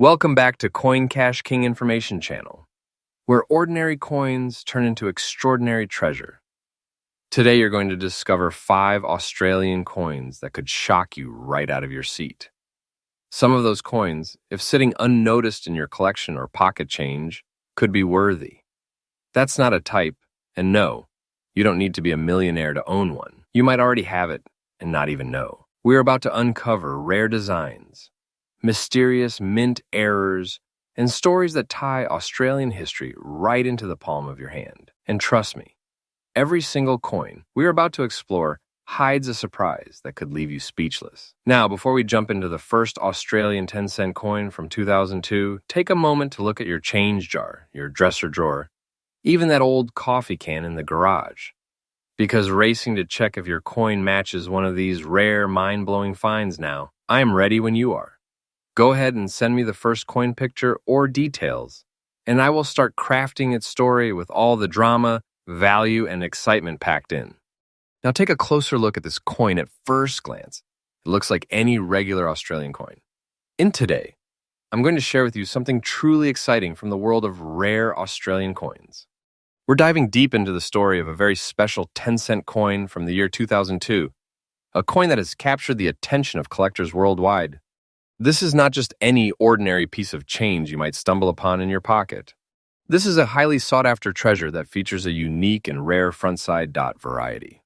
Welcome back to Coin Cash King Information Channel, where ordinary coins turn into extraordinary treasure. Today you're going to discover 5 Australian coins that could shock you right out of your seat. Some of those coins, if sitting unnoticed in your collection or pocket change, could be worthy. That's not a type, and no, you don't need to be a millionaire to own one. You might already have it and not even know. We're about to uncover rare designs, mysterious mint errors, and stories that tie Australian history right into the palm of your hand. And trust me, every single coin we're about to explore hides a surprise that could leave you speechless. Now, before we jump into the first Australian 10-cent coin from 2002, take a moment to look at your change jar, your dresser drawer, even that old coffee can in the garage. Because racing to check if your coin matches one of these rare, mind-blowing finds now, I am ready when you are. Go ahead and send me the first coin picture or details, and I will start crafting its story with all the drama, value, and excitement packed in. Now take a closer look at this coin at first glance. It looks like any regular Australian coin. In today, I'm going to share with you something truly exciting from the world of rare Australian coins. We're diving deep into the story of a very special 10-cent coin from the year 2002, a coin that has captured the attention of collectors worldwide. This is not just any ordinary piece of change you might stumble upon in your pocket. This is a highly sought-after treasure that features a unique and rare front-side dot variety.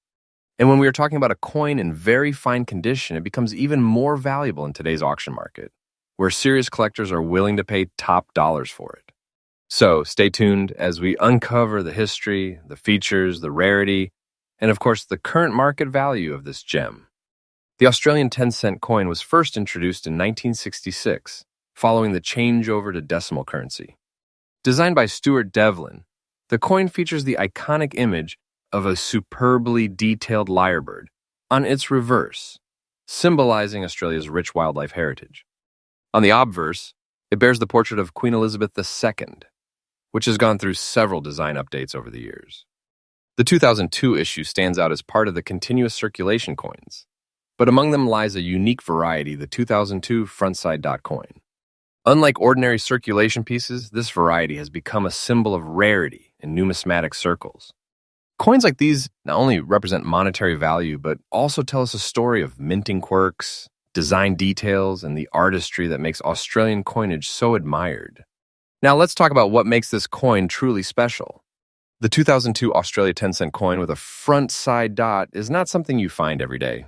And when we are talking about a coin in very fine condition, it becomes even more valuable in today's auction market, where serious collectors are willing to pay top dollars for it. So stay tuned as we uncover the history, the features, the rarity, and of course the current market value of this gem. The Australian 10-cent coin was first introduced in 1966, following the changeover to decimal currency. Designed by Stuart Devlin, the coin features the iconic image of a superbly detailed lyrebird on its reverse, symbolizing Australia's rich wildlife heritage. On the obverse, it bears the portrait of Queen Elizabeth II, which has gone through several design updates over the years. The 2002 issue stands out as part of the continuous circulation coins, but among them lies a unique variety, the 2002 frontside dot coin. Unlike ordinary circulation pieces, this variety has become a symbol of rarity in numismatic circles. Coins like these not only represent monetary value, but also tell us a story of minting quirks, design details, and the artistry that makes Australian coinage so admired. Now let's talk about what makes this coin truly special. The 2002 Australia 10-cent coin with a front-side dot is not something you find every day.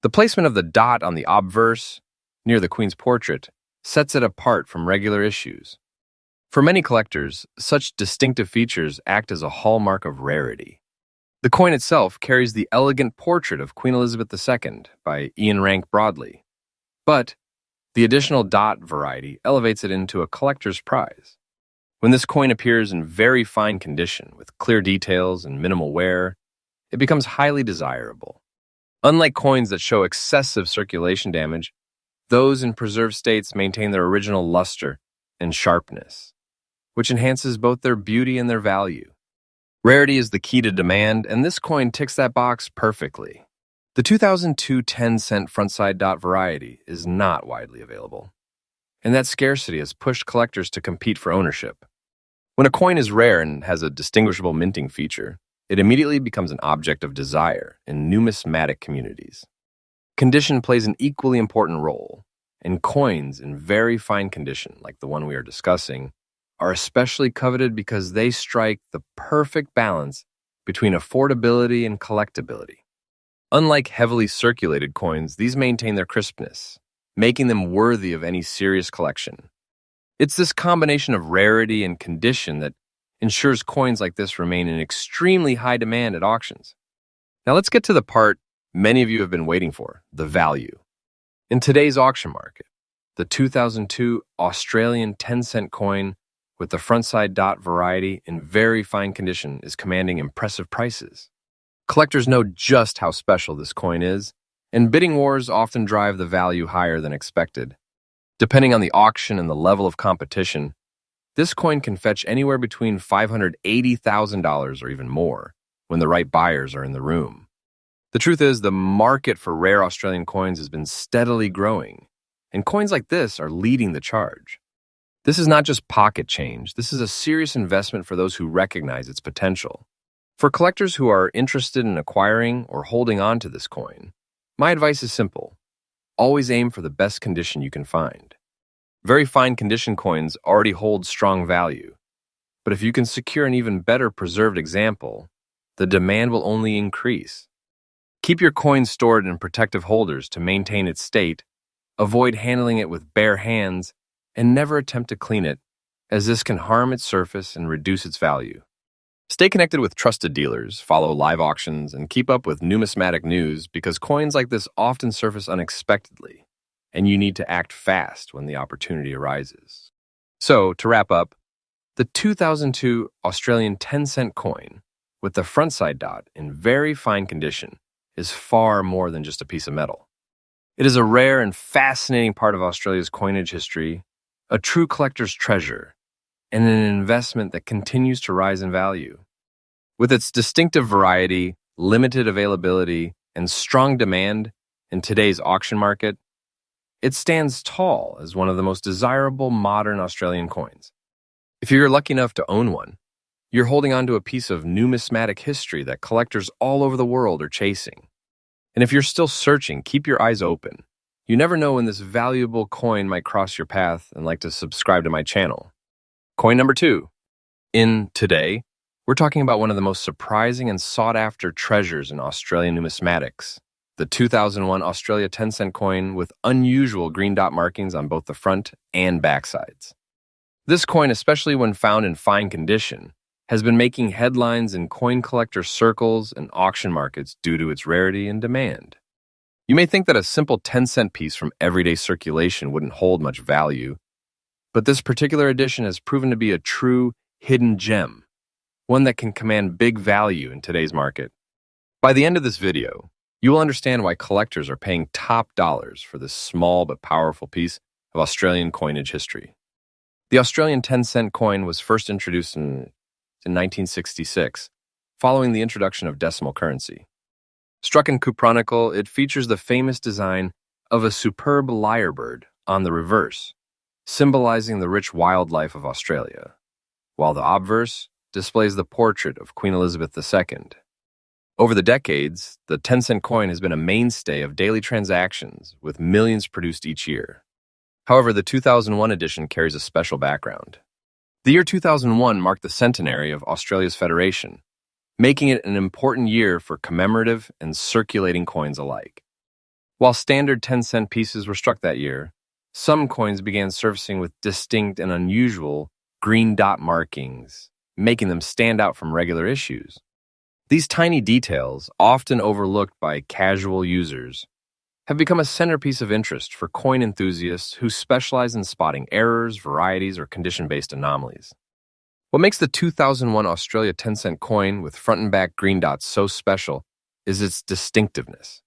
The placement of the dot on the obverse, near the Queen's portrait, sets it apart from regular issues. For many collectors, such distinctive features act as a hallmark of rarity. The coin itself carries the elegant portrait of Queen Elizabeth II by Ian Rank Broadley, but the additional dot variety elevates it into a collector's prize. When this coin appears in very fine condition, with clear details and minimal wear, it becomes highly desirable. Unlike coins that show excessive circulation damage, those in preserved states maintain their original luster and sharpness, which enhances both their beauty and their value. Rarity is the key to demand, and this coin ticks that box perfectly. The 2002 10-cent frontside dot variety is not widely available, and that scarcity has pushed collectors to compete for ownership. When a coin is rare and has a distinguishable minting feature, it immediately becomes an object of desire in numismatic communities. Condition plays an equally important role, and coins in very fine condition, like the one we are discussing, are especially coveted because they strike the perfect balance between affordability and collectability. Unlike heavily circulated coins, these maintain their crispness, making them worthy of any serious collection. It's this combination of rarity and condition that ensures coins like this remain in extremely high demand at auctions. Now let's get to the part many of you have been waiting for, the value. In today's auction market, the 2002 Australian 10-cent coin with the frontside dot variety in very fine condition is commanding impressive prices. Collectors know just how special this coin is, and bidding wars often drive the value higher than expected. Depending on the auction and the level of competition, this coin can fetch anywhere between $580,000 or even more when the right buyers are in the room. The truth is, the market for rare Australian coins has been steadily growing, and coins like this are leading the charge. This is not just pocket change. This is a serious investment for those who recognize its potential. For collectors who are interested in acquiring or holding on to this coin, my advice is simple. Always aim for the best condition you can find. Very fine condition coins already hold strong value, but if you can secure an even better preserved example, the demand will only increase. Keep your coin stored in protective holders to maintain its state, avoid handling it with bare hands, and never attempt to clean it, as this can harm its surface and reduce its value. Stay connected with trusted dealers, follow live auctions, and keep up with numismatic news because coins like this often surface unexpectedly, and you need to act fast when the opportunity arises. So, to wrap up, the 2002 Australian 10-cent coin, with the front side dot in very fine condition, is far more than just a piece of metal. It is a rare and fascinating part of Australia's coinage history, a true collector's treasure, and an investment that continues to rise in value. With its distinctive variety, limited availability, and strong demand in today's auction market, it stands tall as one of the most desirable modern Australian coins. If you're lucky enough to own one, you're holding on to a piece of numismatic history that collectors all over the world are chasing. And if you're still searching, keep your eyes open. You never know when this valuable coin might cross your path, and like to subscribe to my channel. Coin number 2. In Today, we're talking about one of the most surprising and sought-after treasures in Australian numismatics, the 2001 Australia 10-cent coin with unusual green dot markings on both the front and back sides. This coin, especially when found in fine condition, has been making headlines in coin collector circles and auction markets due to its rarity and demand. You may think that a simple 10-cent piece from everyday circulation wouldn't hold much value, but this particular edition has proven to be a true hidden gem, one that can command big value in today's market. By the end of this video, you will understand why collectors are paying top dollars for this small but powerful piece of Australian coinage history. The Australian 10-cent coin was first introduced in 1966, following the introduction of decimal currency. Struck in cupronical, it features the famous design of a superb lyrebird on the reverse, symbolizing the rich wildlife of Australia, while the obverse displays the portrait of Queen Elizabeth II. Over the decades, the 10-cent coin has been a mainstay of daily transactions, with millions produced each year. However, the 2001 edition carries a special background. The year 2001 marked the centenary of Australia's federation, making it an important year for commemorative and circulating coins alike. While standard 10-cent pieces were struck that year, some coins began surfacing with distinct and unusual green dot markings, making them stand out from regular issues. These tiny details, often overlooked by casual users, have become a centerpiece of interest for coin enthusiasts who specialize in spotting errors, varieties, or condition-based anomalies. What makes the 2001 Australia 10-cent coin with front and back green dots so special is its distinctiveness.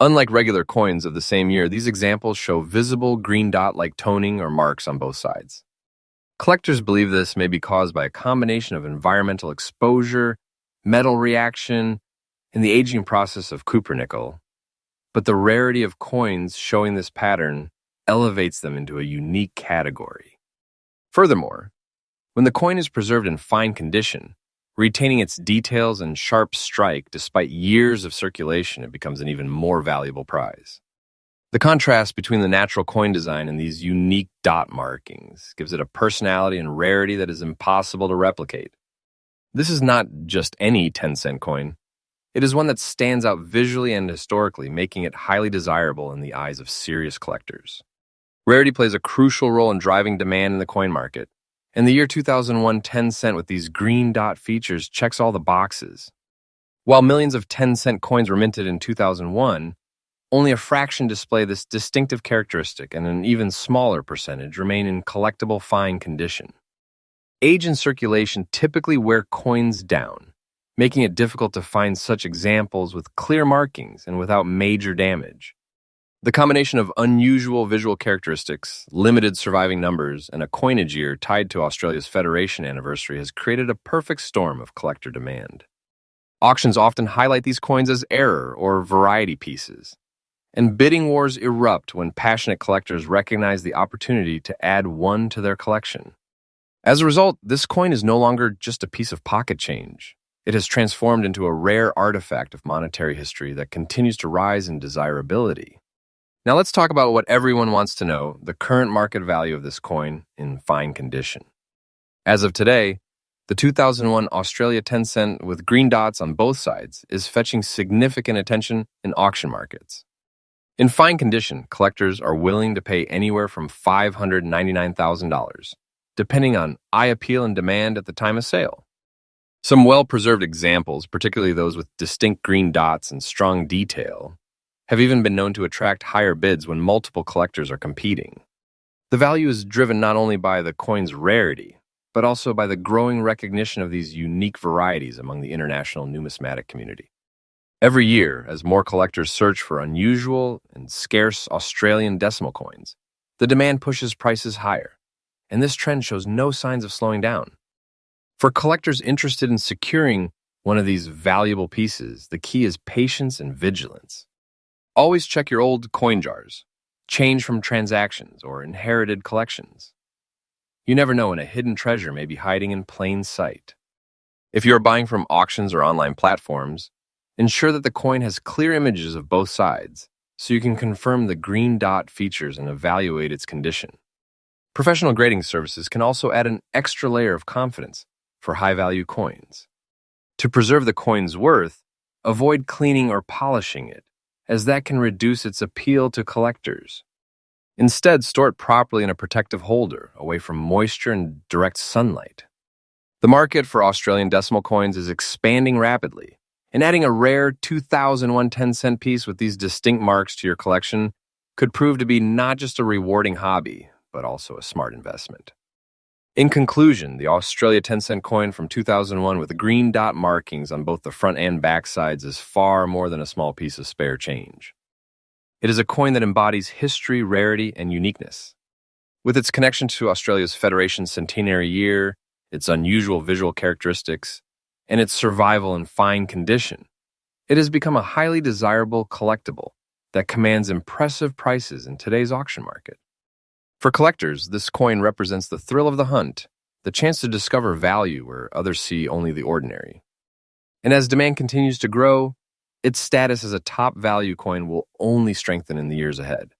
Unlike regular coins of the same year, these examples show visible green dot-like toning or marks on both sides. Collectors believe this may be caused by a combination of environmental exposure, metal reaction, and the aging process of cupronickel, but the rarity of coins showing this pattern elevates them into a unique category. Furthermore, when the coin is preserved in fine condition, retaining its details and sharp strike despite years of circulation, it becomes an even more valuable prize. The contrast between the natural coin design and these unique dot markings gives it a personality and rarity that is impossible to replicate. This is not just any 10-cent coin. It is one that stands out visually and historically, making it highly desirable in the eyes of serious collectors. Rarity plays a crucial role in driving demand in the coin market, and the year 2001 10-cent with these green dot features checks all the boxes. While millions of 10-cent coins were minted in 2001, only a fraction display this distinctive characteristic, and an even smaller percentage remain in collectible fine condition. Age and circulation typically wear coins down, making it difficult to find such examples with clear markings and without major damage. The combination of unusual visual characteristics, limited surviving numbers, and a coinage year tied to Australia's Federation anniversary has created a perfect storm of collector demand. Auctions often highlight these coins as error or variety pieces, and bidding wars erupt when passionate collectors recognize the opportunity to add one to their collection. As a result, this coin is no longer just a piece of pocket change. It has transformed into a rare artifact of monetary history that continues to rise in desirability. Now let's talk about what everyone wants to know, the current market value of this coin in fine condition. As of today, the 2001 Australia 10 cent with green dots on both sides is fetching significant attention in auction markets. In fine condition, collectors are willing to pay anywhere from $599,000, depending on eye appeal and demand at the time of sale. Some well-preserved examples, particularly those with distinct green dots and strong detail, have even been known to attract higher bids when multiple collectors are competing. The value is driven not only by the coin's rarity, but also by the growing recognition of these unique varieties among the international numismatic community. Every year, as more collectors search for unusual and scarce Australian decimal coins, the demand pushes prices higher, and this trend shows no signs of slowing down. For collectors interested in securing one of these valuable pieces, the key is patience and vigilance. Always check your old coin jars, change from transactions or inherited collections. You never know when a hidden treasure may be hiding in plain sight. If you are buying from auctions or online platforms, ensure that the coin has clear images of both sides so you can confirm the green dot features and evaluate its condition. Professional grading services can also add an extra layer of confidence for high-value coins. To preserve the coin's worth, avoid cleaning or polishing it, as that can reduce its appeal to collectors. Instead, store it properly in a protective holder, away from moisture and direct sunlight. The market for Australian decimal coins is expanding rapidly, and adding a rare 2001 10-cent piece with these distinct marks to your collection could prove to be not just a rewarding hobby, but also a smart investment. In conclusion, the Australia 10-cent coin from 2001 with green dot markings on both the front and back sides is far more than a small piece of spare change. It is a coin that embodies history, rarity, and uniqueness. With its connection to Australia's Federation centenary year, its unusual visual characteristics, and its survival in fine condition, it has become a highly desirable collectible that commands impressive prices in today's auction market. For collectors, this coin represents the thrill of the hunt, the chance to discover value where others see only the ordinary. And as demand continues to grow, its status as a top value coin will only strengthen in the years ahead.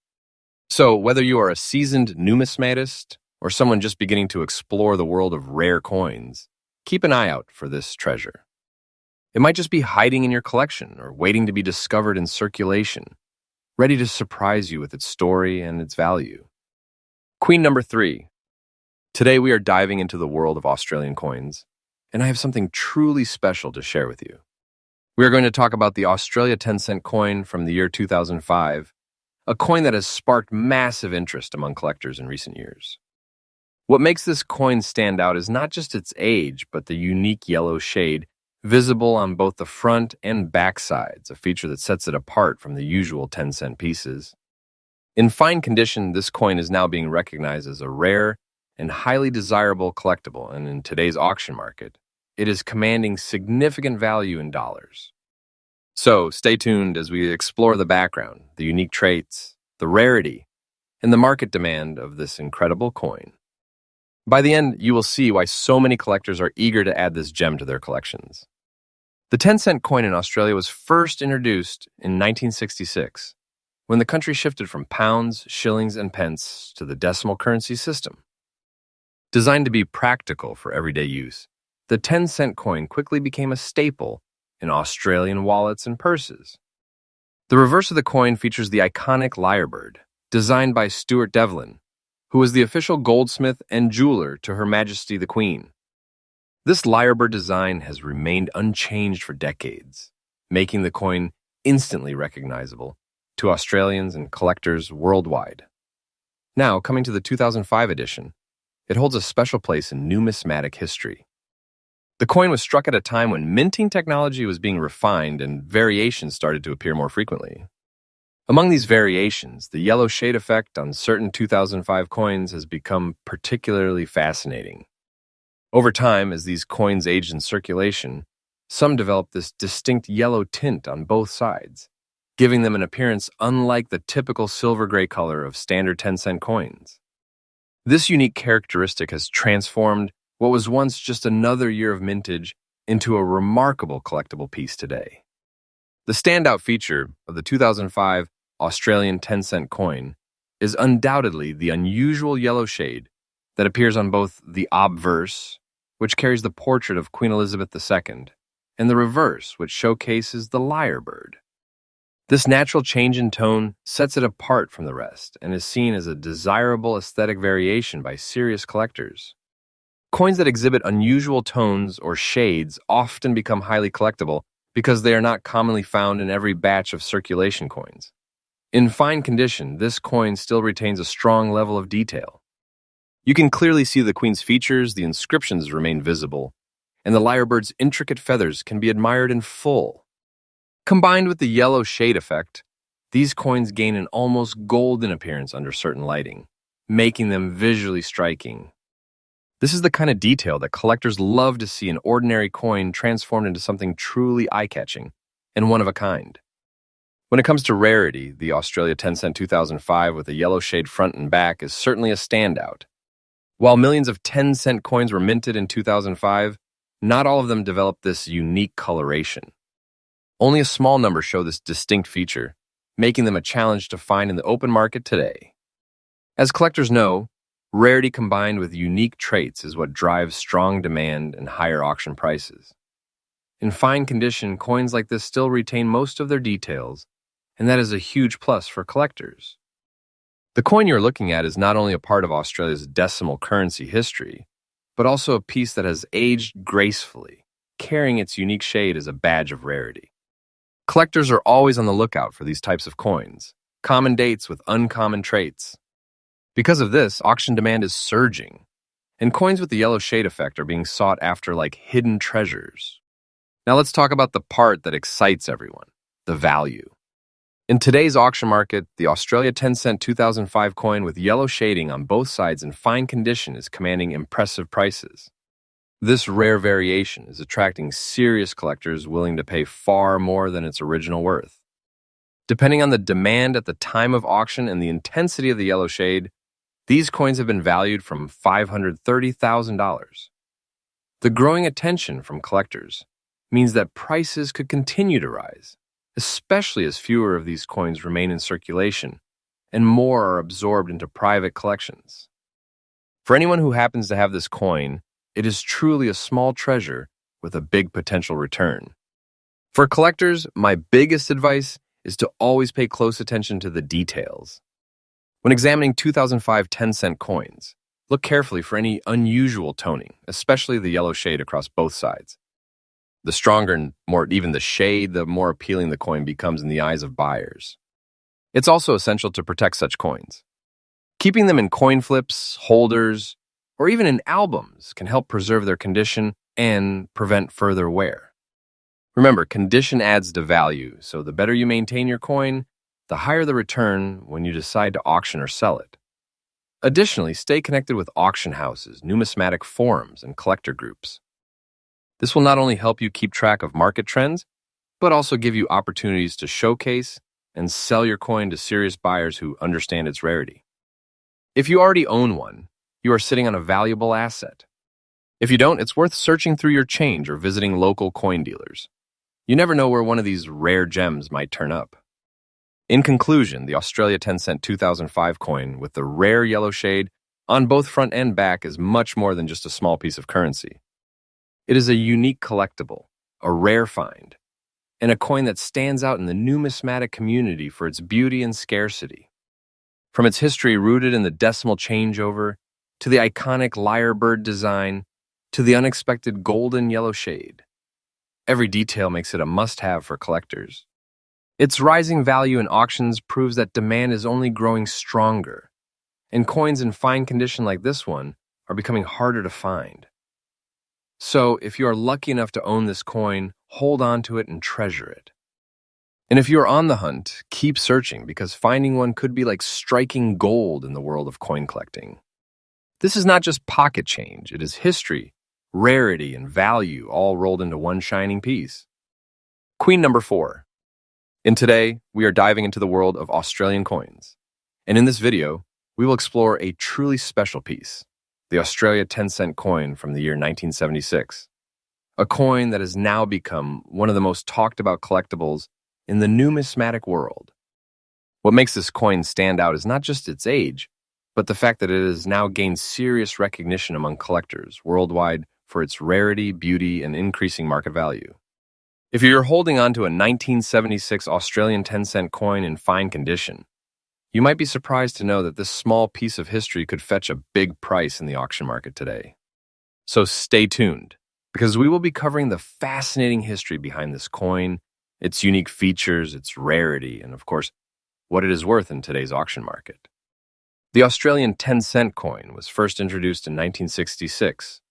So, whether you are a seasoned numismatist or someone just beginning to explore the world of rare coins, keep an eye out for this treasure. It might just be hiding in your collection or waiting to be discovered in circulation, ready to surprise you with its story and its value. Queen number 3. Today we are diving into the world of Australian coins, and I have something truly special to share with you. We are going to talk about the Australia 10-cent coin from the year 2005, a coin that has sparked massive interest among collectors in recent years. What makes this coin stand out is not just its age, but the unique yellow shade visible on both the front and back sides, a feature that sets it apart from the usual 10-cent pieces. In fine condition, this coin is now being recognized as a rare and highly desirable collectible, and in today's auction market, it is commanding significant value in dollars. So, stay tuned as we explore the background, the unique traits, the rarity, and the market demand of this incredible coin. By the end, you will see why so many collectors are eager to add this gem to their collections. The 10-cent coin in Australia was first introduced in 1966, when the country shifted from pounds, shillings, and pence to the decimal currency system. Designed to be practical for everyday use, the 10-cent coin quickly became a staple in Australian wallets and purses. The reverse of the coin features the iconic lyrebird, designed by Stuart Devlin, who was the official goldsmith and jeweler to Her Majesty the Queen. This lyrebird design has remained unchanged for decades, making the coin instantly recognizable to Australians and collectors worldwide. Now, coming to the 2005 edition, it holds a special place in numismatic history. The coin was struck at a time when minting technology was being refined and variations started to appear more frequently. Among these variations, the yellow shade effect on certain 2005 coins has become particularly fascinating. Over time, as these coins aged in circulation, some developed this distinct yellow tint on both sides, giving them an appearance unlike the typical silver-gray color of standard 10-cent coins. This unique characteristic has transformed what was once just another year of mintage into a remarkable collectible piece today. The standout feature of the 2005 Australian 10-cent coin is undoubtedly the unusual yellow shade that appears on both the obverse, which carries the portrait of Queen Elizabeth II, and the reverse, which showcases the lyrebird. This natural change in tone sets it apart from the rest and is seen as a desirable aesthetic variation by serious collectors. Coins that exhibit unusual tones or shades often become highly collectible because they are not commonly found in every batch of circulation coins. In fine condition, this coin still retains a strong level of detail. You can clearly see the Queen's features, the inscriptions remain visible, and the lyrebird's intricate feathers can be admired in full. Combined with the yellow shade effect, these coins gain an almost golden appearance under certain lighting, making them visually striking. This is the kind of detail that collectors love to see an ordinary coin transformed into something truly eye-catching and one of a kind. When it comes to rarity, the Australia 10-cent 2005 with a yellow shade front and back is certainly a standout. While millions of 10-cent coins were minted in 2005, not all of them developed this unique coloration. Only a small number show this distinct feature, making them a challenge to find in the open market today. As collectors know, rarity combined with unique traits is what drives strong demand and higher auction prices. In fine condition, coins like this still retain most of their details, and that is a huge plus for collectors. The coin you're looking at is not only a part of Australia's decimal currency history, but also a piece that has aged gracefully, carrying its unique shade as a badge of rarity. Collectors are always on the lookout for these types of coins, common dates with uncommon traits. Because of this, auction demand is surging, and coins with the yellow shade effect are being sought after like hidden treasures. Now let's talk about the part that excites everyone, the value. In today's auction market, the Australia 10-cent 2005 coin with yellow shading on both sides in fine condition is commanding impressive prices. This rare variation is attracting serious collectors willing to pay far more than its original worth. Depending on the demand at the time of auction and the intensity of the yellow shade, these coins have been valued from $530,000. The growing attention from collectors means that prices could continue to rise, especially as fewer of these coins remain in circulation and more are absorbed into private collections. For anyone who happens to have this coin, it is truly a small treasure with a big potential return. For collectors, my biggest advice is to always pay close attention to the details. When examining 2005 10-cent coins, look carefully for any unusual toning, especially the yellow shade across both sides. The stronger and more even the shade, the more appealing the coin becomes in the eyes of buyers. It's also essential to protect such coins. Keeping them in coin flips, holders, or even in albums can help preserve their condition and prevent further wear. Remember, condition adds to value, so the better you maintain your coin, the higher the return when you decide to auction or sell it. Additionally, stay connected with auction houses, numismatic forums, and collector groups. This will not only help you keep track of market trends, but also give you opportunities to showcase and sell your coin to serious buyers who understand its rarity. If you already own one, you are sitting on a valuable asset. If you don't, it's worth searching through your change or visiting local coin dealers. You never know where one of these rare gems might turn up. In conclusion, the Australia 10-cent 2005 coin with the rare yellow shade on both front and back is much more than just a small piece of currency. It is a unique collectible, a rare find, and a coin that stands out in the numismatic community for its beauty and scarcity. From its history rooted in the decimal changeover, to the iconic lyrebird design, to the unexpected golden yellow shade, every detail makes it a must-have for collectors. Its rising value in auctions proves that demand is only growing stronger, and coins in fine condition like this one are becoming harder to find. So, if you are lucky enough to own this coin, hold on to it and treasure it. And if you are on the hunt, keep searching because finding one could be like striking gold in the world of coin collecting. This is not just pocket change, it is history, rarity, and value all rolled into one shining piece. Queen number 4. And today, we are diving into the world of Australian coins. And in this video, we will explore a truly special piece, the Australia 10-cent coin from the year 1976, a coin that has now become one of the most talked about collectibles in the numismatic world. What makes this coin stand out is not just its age, but the fact that it has now gained serious recognition among collectors worldwide for its rarity, beauty, and increasing market value. If you're holding on to a 1976 Australian 10-cent coin in fine condition, you might be surprised to know that this small piece of history could fetch a big price in the auction market today. So stay tuned, because we will be covering the fascinating history behind this coin, its unique features, its rarity, and of course, what it is worth in today's auction market. The Australian 10-cent coin was first introduced in 1966,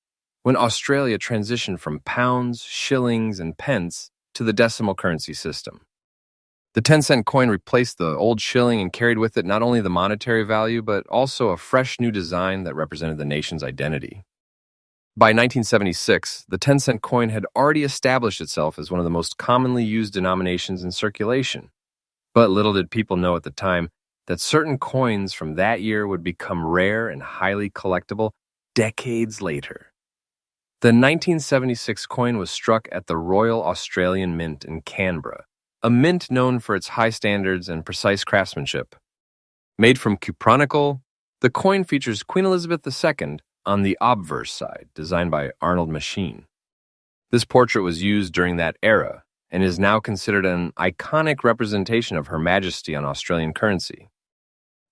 when Australia transitioned from pounds, shillings, and pence to the decimal currency system. The 10-cent coin replaced the old shilling and carried with it not only the monetary value, but also a fresh new design that represented the nation's identity. By 1976, the 10-cent coin had already established itself as one of the most commonly used denominations in circulation. But little did people know at the time that certain coins from that year would become rare and highly collectible decades later. The 1976 coin was struck at the Royal Australian Mint in Canberra, a mint known for its high standards and precise craftsmanship. Made from cupronickel, the coin features Queen Elizabeth II on the obverse side, designed by Arnold Machin. This portrait was used during that era and is now considered an iconic representation of Her Majesty on Australian currency.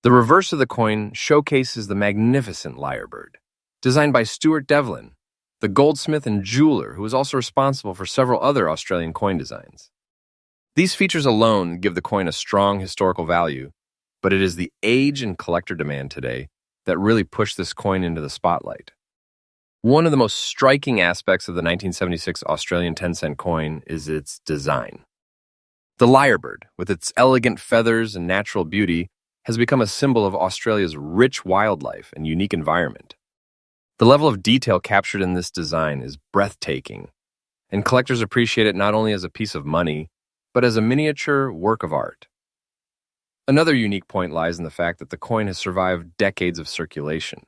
The reverse of the coin showcases the magnificent lyrebird, designed by Stuart Devlin, the goldsmith and jeweler who was also responsible for several other Australian coin designs. These features alone give the coin a strong historical value, but it is the age and collector demand today that really pushed this coin into the spotlight. One of the most striking aspects of the 1976 Australian 10-cent coin is its design. The lyrebird, with its elegant feathers and natural beauty, has become a symbol of Australia's rich wildlife and unique environment. The level of detail captured in this design is breathtaking, and collectors appreciate it not only as a piece of money, but as a miniature work of art. Another unique point lies in the fact that the coin has survived decades of circulation.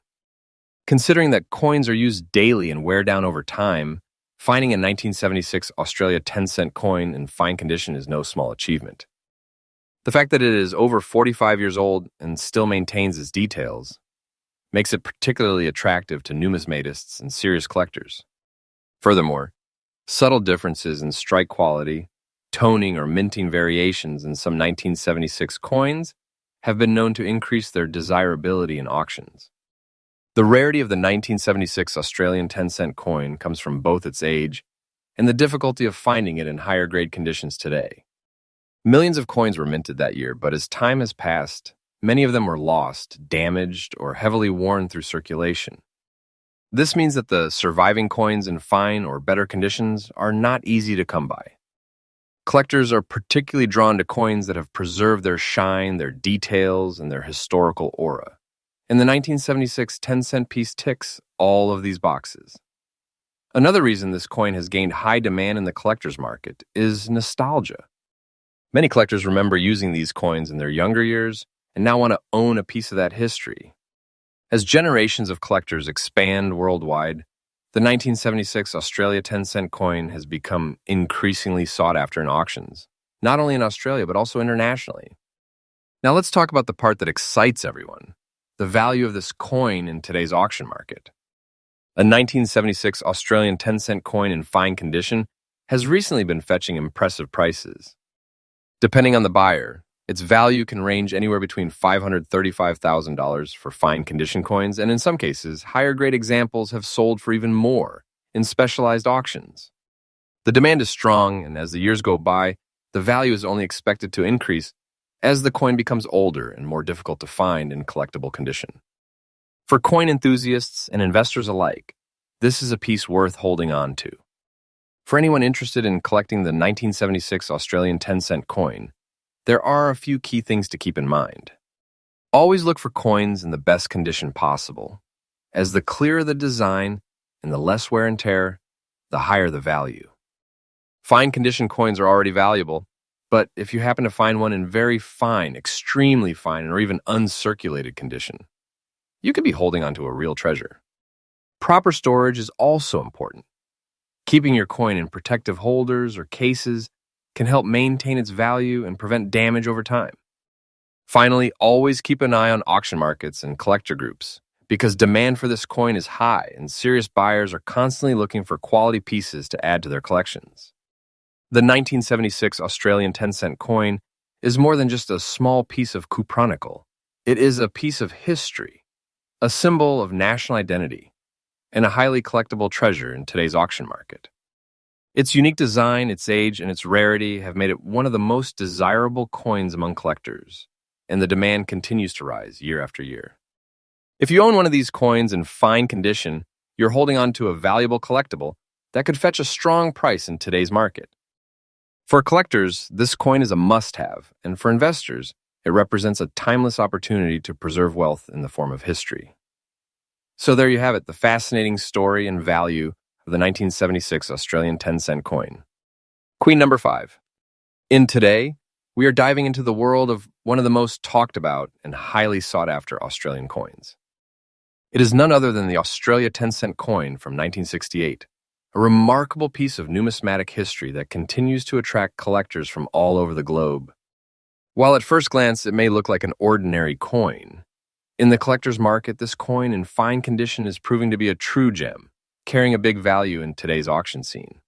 Considering that coins are used daily and wear down over time, finding a 1976 Australia 10-cent coin in fine condition is no small achievement. The fact that it is over 45 years old and still maintains its details makes it particularly attractive to numismatists and serious collectors. Furthermore, subtle differences in strike quality, toning, or minting variations in some 1976 coins have been known to increase their desirability in auctions. The rarity of the 1976 Australian 10-cent coin comes from both its age and the difficulty of finding it in higher grade conditions today. Millions of coins were minted that year, but as time has passed, many of them were lost, damaged, or heavily worn through circulation. This means that the surviving coins in fine or better conditions are not easy to come by. Collectors are particularly drawn to coins that have preserved their shine, their details, and their historical aura. And the 1976 10-cent piece ticks all of these boxes. Another reason this coin has gained high demand in the collector's market is nostalgia. Many collectors remember using these coins in their younger years and now want to own a piece of that history. As generations of collectors expand worldwide, the 1976 Australia 10-cent coin has become increasingly sought after in auctions, not only in Australia but also internationally. Now let's talk about the part that excites everyone, the value of this coin in today's auction market. A 1976 Australian 10-cent coin in fine condition has recently been fetching impressive prices. Depending on the buyer, its value can range anywhere between $535,000 for fine condition coins, and in some cases, higher grade examples have sold for even more in specialized auctions. The demand is strong, and as the years go by, the value is only expected to increase as the coin becomes older and more difficult to find in collectible condition. For coin enthusiasts and investors alike, this is a piece worth holding on to. For anyone interested in collecting the 1976 Australian 10-cent coin, there are a few key things to keep in mind. Always look for coins in the best condition possible, as the clearer the design and the less wear and tear, the higher the value. Fine condition coins are already valuable, But if you happen to find one in very fine, extremely fine, or even uncirculated condition, you could be holding onto a real treasure. Proper storage is also important. Keeping your coin in protective holders or cases can help maintain its value and prevent damage over time. Finally, always keep an eye on auction markets and collector groups, because demand for this coin is high and serious buyers are constantly looking for quality pieces to add to their collections. The 1976 Australian 10-cent coin is more than just a small piece of cupro. It is a piece of history, a symbol of national identity, and a highly collectible treasure in today's auction market. Its unique design, its age, and its rarity have made it one of the most desirable coins among collectors, and the demand continues to rise year after year. If you own one of these coins in fine condition, you're holding on to a valuable collectible that could fetch a strong price in today's market. For collectors, this coin is a must-have, and for investors, it represents a timeless opportunity to preserve wealth in the form of history. So there you have it, the fascinating story and value of the 1976 Australian 10-cent coin. Queen number 5. In Today, we are diving into the world of one of the most talked about and highly sought-after Australian coins. It is none other than the Australia 10-cent coin from 1968, a remarkable piece of numismatic history that continues to attract collectors from all over the globe. While at first glance it may look like an ordinary coin, in the collector's market, this coin in fine condition is proving to be a true gem, carrying a big value in today's auction scene.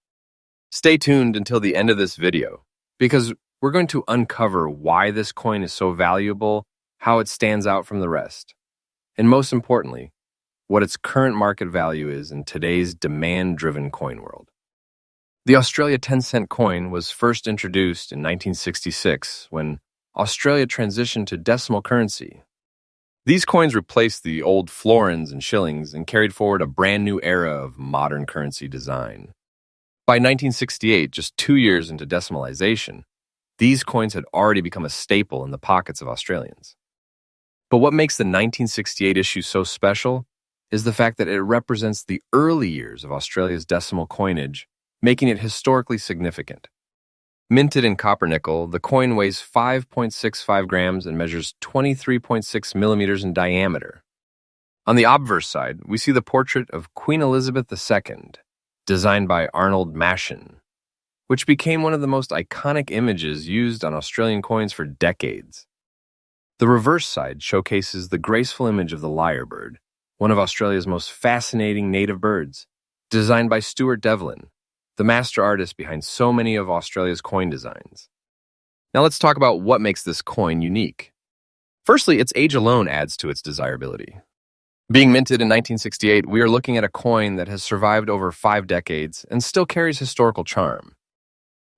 Stay tuned until the end of this video, because we're going to uncover why this coin is so valuable, how it stands out from the rest, and most importantly, what its current market value is in today's demand-driven coin world. The Australia 10-cent coin was first introduced in 1966 when Australia transitioned to decimal currency. These coins replaced the old florins and shillings and carried forward a brand new era of modern currency design. By 1968, just 2 years into decimalization, these coins had already become a staple in the pockets of Australians. But what makes the 1968 issue so special is the fact that it represents the early years of Australia's decimal coinage, making it historically significant. Minted in copper nickel, the coin weighs 5.65 grams and measures 23.6 millimeters in diameter. On the obverse side, we see the portrait of Queen Elizabeth II, designed by Arnold Machin, which became one of the most iconic images used on Australian coins for decades. The reverse side showcases the graceful image of the lyrebird, one of Australia's most fascinating native birds, designed by Stuart Devlin, the master artist behind so many of Australia's coin designs. Now let's talk about what makes this coin unique. Firstly, its age alone adds to its desirability. Being minted in 1968, we are looking at a coin that has survived over 5 decades and still carries historical charm.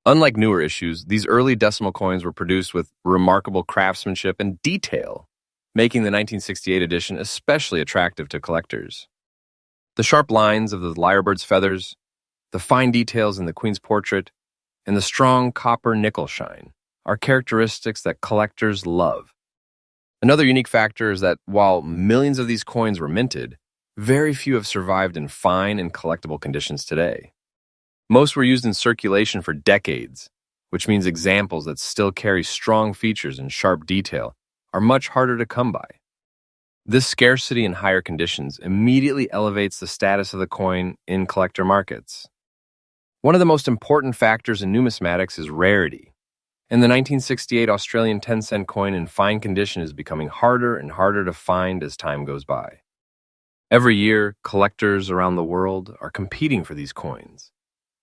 Unlike newer issues, these early decimal coins were produced with remarkable craftsmanship and detail, making the 1968 edition especially attractive to collectors. The sharp lines of the lyrebird's feathers, the fine details in the Queen's portrait, and the strong copper-nickel shine are characteristics that collectors love. Another unique factor is that while millions of these coins were minted, very few have survived in fine and collectible conditions today. Most were used in circulation for decades, which means examples that still carry strong features and sharp detail are much harder to come by. This scarcity in higher conditions immediately elevates the status of the coin in collector markets. One of the most important factors in numismatics is rarity, and the 1968 Australian 10-cent coin in fine condition is becoming harder and harder to find as time goes by. Every year, collectors around the world are competing for these coins,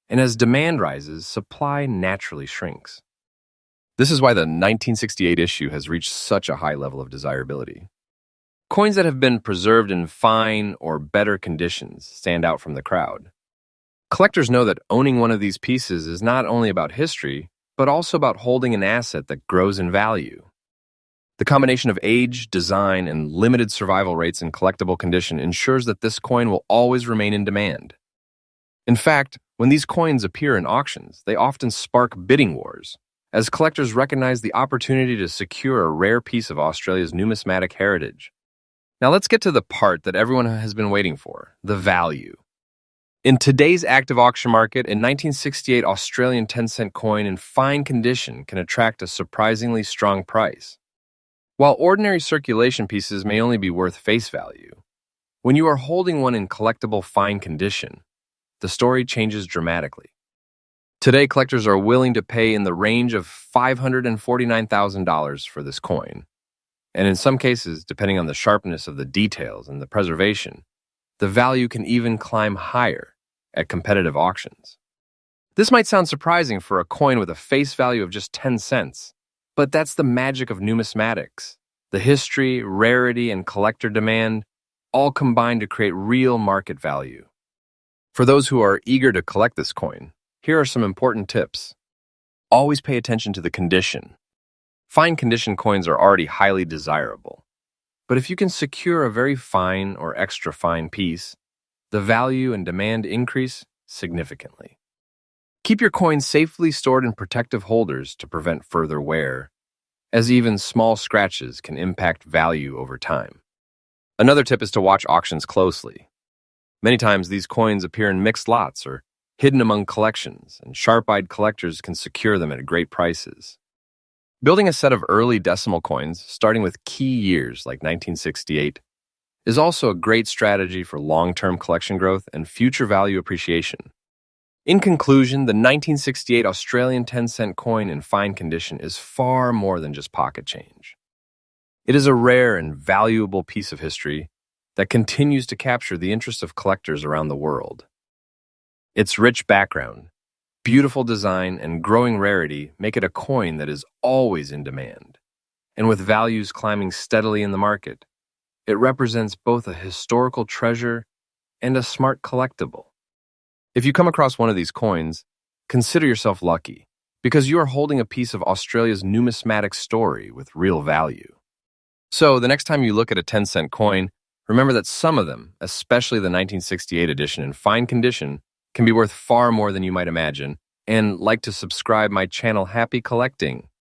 and as demand rises, supply naturally shrinks. This is why the 1968 issue has reached such a high level of desirability. Coins that have been preserved in fine or better conditions stand out from the crowd. Collectors know that owning one of these pieces is not only about history, but also about holding an asset that grows in value. The combination of age, design, and limited survival rates in collectible condition ensures that this coin will always remain in demand. In fact, when these coins appear in auctions, they often spark bidding wars, as collectors recognize the opportunity to secure a rare piece of Australia's numismatic heritage. Now let's get to the part that everyone has been waiting for, the value. In today's active auction market, a 1968 Australian 10-cent coin in fine condition can attract a surprisingly strong price. While ordinary circulation pieces may only be worth face value, when you are holding one in collectible fine condition, the story changes dramatically. Today, collectors are willing to pay in the range of $549,000 for this coin, and in some cases, depending on the sharpness of the details and the preservation, the value can even climb higher at competitive auctions. This might sound surprising for a coin with a face value of just 10 cents, but that's the magic of numismatics. The history, rarity, and collector demand all combine to create real market value. For those who are eager to collect this coin, here are some important tips. Always pay attention to the condition. Fine condition coins are already highly desirable, but if you can secure a very fine or extra fine piece, the value and demand increase significantly. Keep your coins safely stored in protective holders to prevent further wear, as even small scratches can impact value over time. Another tip is to watch auctions closely. Many times these coins appear in mixed lots or hidden among collections, and sharp-eyed collectors can secure them at great prices. Building a set of early decimal coins, starting with key years like 1968, is also a great strategy for long-term collection growth and future value appreciation. In conclusion, the 1968 Australian 10-cent coin in fine condition is far more than just pocket change. It is a rare and valuable piece of history that continues to capture the interest of collectors around the world. Its rich background, beautiful design, and growing rarity make it a coin that is always in demand. And with values climbing steadily in the market, it represents both a historical treasure and a smart collectible. If you come across one of these coins, consider yourself lucky, because you are holding a piece of Australia's numismatic story with real value. So, the next time you look at a 10-cent coin, remember that some of them, especially the 1968 edition in fine condition, can be worth far more than you might imagine, and like to subscribe my channel Happy Collecting.